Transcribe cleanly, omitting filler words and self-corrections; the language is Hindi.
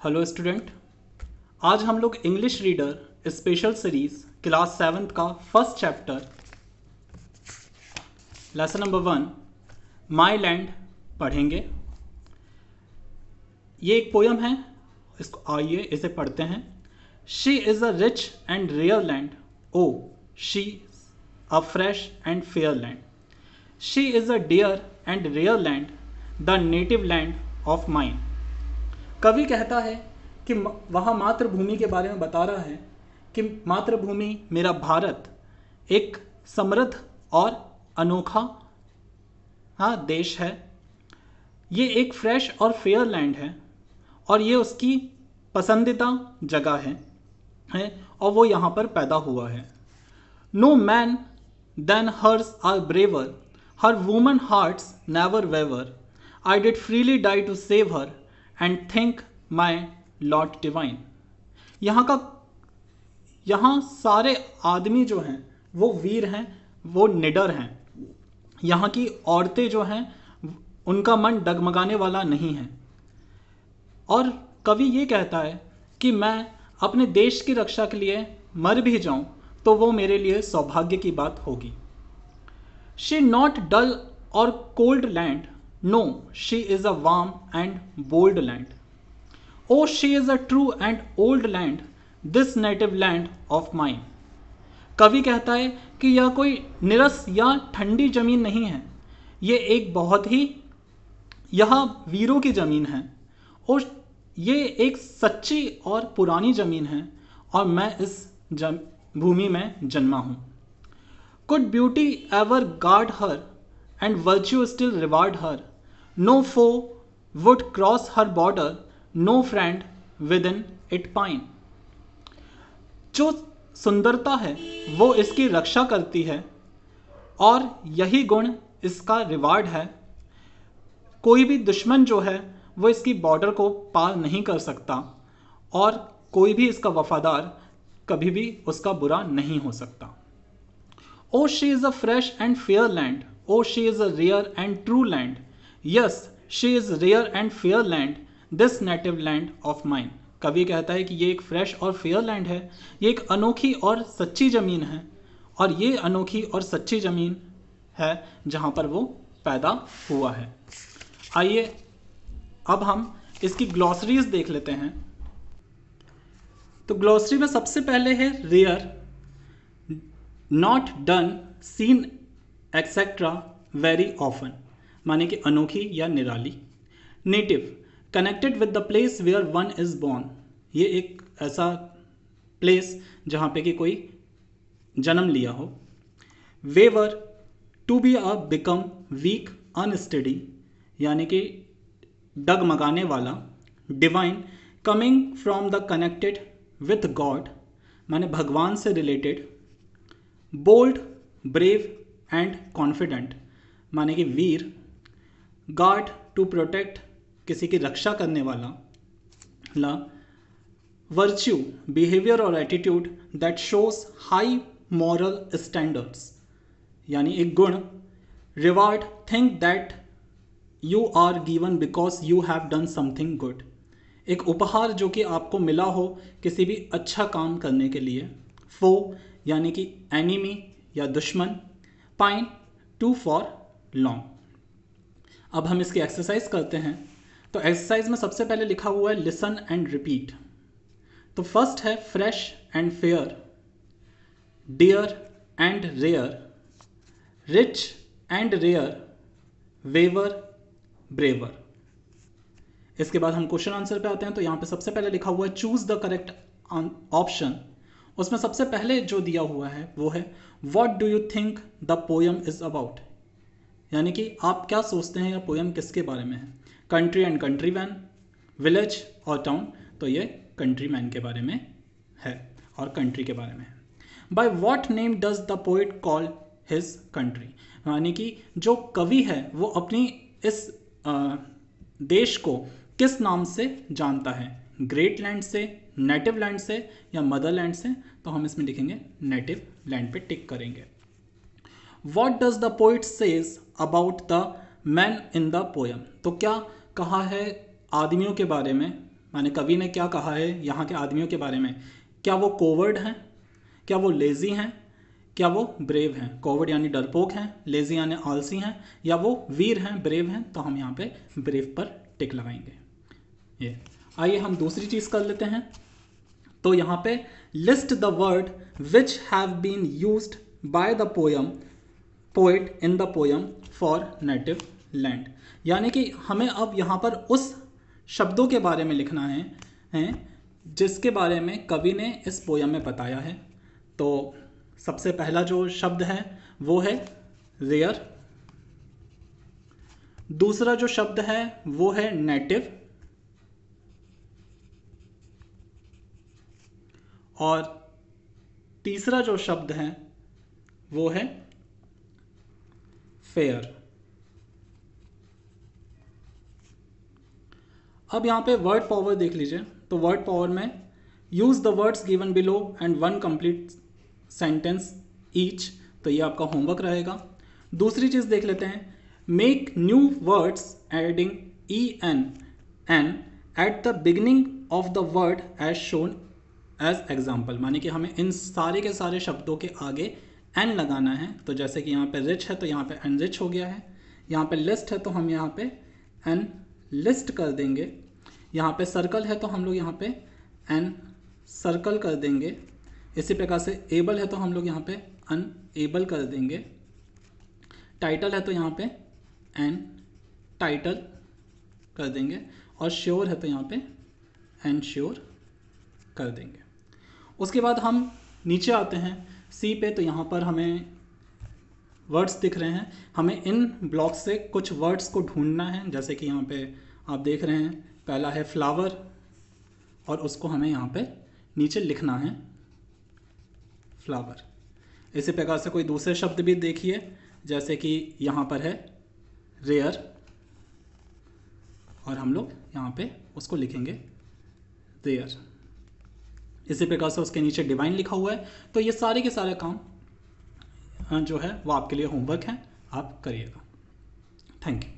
Hello student. आज हम लोग English reader special series class 7 का फर्स्ट चैप्टर लेसन नंबर 1 माई लैंड पढ़ेंगे। ये एक पोयम है, इसको आइए इसे पढ़ते हैं। She is a rich and rare land, O she a fresh and fair land. She is a dear and rare land, the native land of mine. कवि कहता है कि वह मातृभूमि के बारे में बता रहा है कि मातृभूमि मेरा भारत एक समृद्ध और अनोखा देश है। ये एक फ्रेश और फेयर लैंड है और ये उसकी पसंदीदा जगह है और वो यहाँ पर पैदा हुआ है। No man than hers are braver, her woman hearts never waver. I did freely die to save her and think my lord divine. यहाँ सारे आदमी जो हैं वो वीर हैं, वो निडर हैं। यहाँ की औरतें जो हैं उनका मन डगमगाने वाला नहीं है। और कवि ये कहता है कि मैं अपने देश की रक्षा के लिए मर भी जाऊं तो वो मेरे लिए सौभाग्य की बात होगी। शी नॉट डल और cold land, no she is a warm and bold land. O she is a true and old land, this native land of mine. कवि कहता है कि यह कोई निरस या ठंडी जमीन नहीं है, ये एक बहुत ही यह वीरों की ज़मीन है और ये एक सच्ची और पुरानी ज़मीन है और मैं इस भूमि में जन्मा हूँ। Could beauty ever guard her and virtue still reward her, no foe would cross her border, no friend within it pine. जो सुंदरता है वो इसकी रक्षा करती है और यही गुण इसका रिवार्ड है। कोई भी दुश्मन जो है वो इसकी बॉर्डर को पार नहीं कर सकता और कोई भी इसका वफादार कभी भी उसका बुरा नहीं हो सकता। O she is a fresh and fair land, O she is a rare and true land, yes she is rare and fair land, this native land of mine. कवि कहता है कि ये एक फ्रेश और फेयर लैंड है, ये एक अनोखी और सच्ची ज़मीन है और ये अनोखी और सच्ची ज़मीन है जहाँ पर वो पैदा हुआ है। आइए अब हम इसकी ग्लॉसरीज देख लेते हैं। तो ग्लॉसरी में सबसे पहले है rare, not done, seen etcetera, very often, माने कि अनोखी या निराली। Native, connected with the place where one is born, ये एक ऐसा प्लेस जहाँ पे कि कोई जन्म लिया हो। Waver, to be a become weak unsteady, यानी कि डगमगाने वाला। Divine, coming from the connected with God, माने भगवान से related. Bold, brave and confident, माने कि वीर। गार्ड, टू प्रोटेक्ट, किसी की रक्षा करने वाला। ला वर्च्यू, बिहेवियर और attitude that shows high moral standards, यानी एक गुण। Reward, thing that you are given because you have done something good, एक उपहार जो कि आपको मिला हो किसी भी अच्छा काम करने के लिए। फो, यानी कि एनिमी या दुश्मन। Pine, to for long. अब हम इसकी एक्सरसाइज करते हैं। तो एक्सरसाइज में सबसे पहले लिखा हुआ है लिसन एंड रिपीट। तो फर्स्ट है fresh and fair, dear and rare, rich and rare, waver, braver. इसके बाद हम क्वेश्चन आंसर पे आते हैं। तो यहाँ पे सबसे पहले लिखा हुआ है चूज द करेक्ट ऑप्शन। उसमें सबसे पहले जो दिया हुआ है वो है what do you think the poem is about, यानी कि आप क्या सोचते हैं यह पोयम किसके बारे में है। Country and country man, village और टाउन, तो ये कंट्री मैन के बारे में है और कंट्री के बारे में है। By what name does the poet call his country, यानी कि जो कवि है वो अपनी इस देश को किस नाम से जानता है, ग्रेट लैंड से, नेटिव लैंड से या मदरलैंड से। तो हम इसमें लिखेंगे नेटिव लैंड पे टिक करेंगे। What does the poet says about the men in the poem, तो क्या कहा है आदमियों के बारे में, माने कवि ने क्या कहा है यहाँ के आदमियों के बारे में, क्या वो कोवर्ड हैं, क्या वो लेज़ी हैं, क्या वो ब्रेव हैं। कोवर्ड यानी डरपोक हैं, लेज़ी यानी आलसी हैं, या वो वीर हैं, ब्रेव हैं। तो हम यहाँ पे ब्रेव पर टिक लगाएंगे। ये आइए हम दूसरी चीज़ कर लेते हैं। तो यहाँ पे list the word which have been used by the poet in the poem for native land, यानी कि हमें अब यहाँ पर उस शब्दों के बारे में लिखना है जिसके बारे में कवि ने इस पोयम में बताया है। तो सबसे पहला जो शब्द है वो है रेयर, दूसरा जो शब्द है वो है नेटिव, और तीसरा जो शब्द है वो है फेयर। अब यहाँ पे वर्ड पावर देख लीजिए। तो वर्ड पावर में use the words given below and one complete sentence each, तो ये आपका होमवर्क रहेगा। दूसरी चीज़ देख लेते हैं, make new words adding E N at the beginning of the word as shown as example, माने कि हमें इन सारे के सारे शब्दों के आगे एन लगाना है। तो जैसे कि यहाँ पे रिच है तो यहाँ पे एन रिच हो गया है, यहाँ पे लिस्ट है तो हम यहाँ पे एन लिस्ट कर देंगे, यहाँ पे सर्कल है तो हम लोग यहाँ पे एन सर्कल कर देंगे। इसी प्रकार से एबल है तो हम लोग यहाँ पे अनएबल कर देंगे, टाइटल है तो यहाँ पे एन टाइटल कर देंगे, और श्योर है तो यहाँ पे एन श्योर कर देंगे। उसके बाद हम नीचे आते हैं सी पे। तो यहाँ पर हमें वर्ड्स दिख रहे हैं, हमें इन ब्लॉक्स से कुछ वर्ड्स को ढूंढना है। जैसे कि यहाँ पे आप देख रहे हैं, पहला है फ्लावर, और उसको हमें यहाँ पे नीचे लिखना है फ्लावर। इसी प्रकार से कोई दूसरे शब्द भी देखिए, जैसे कि यहाँ पर है रेयर, और हम लोग यहाँ पे उसको लिखेंगे रेयर। इसी प्रकार से उसके नीचे डिवाइन लिखा हुआ है। तो ये सारे के सारे काम जो है वो आपके लिए होमवर्क हैं, आप करिएगा। Thank you.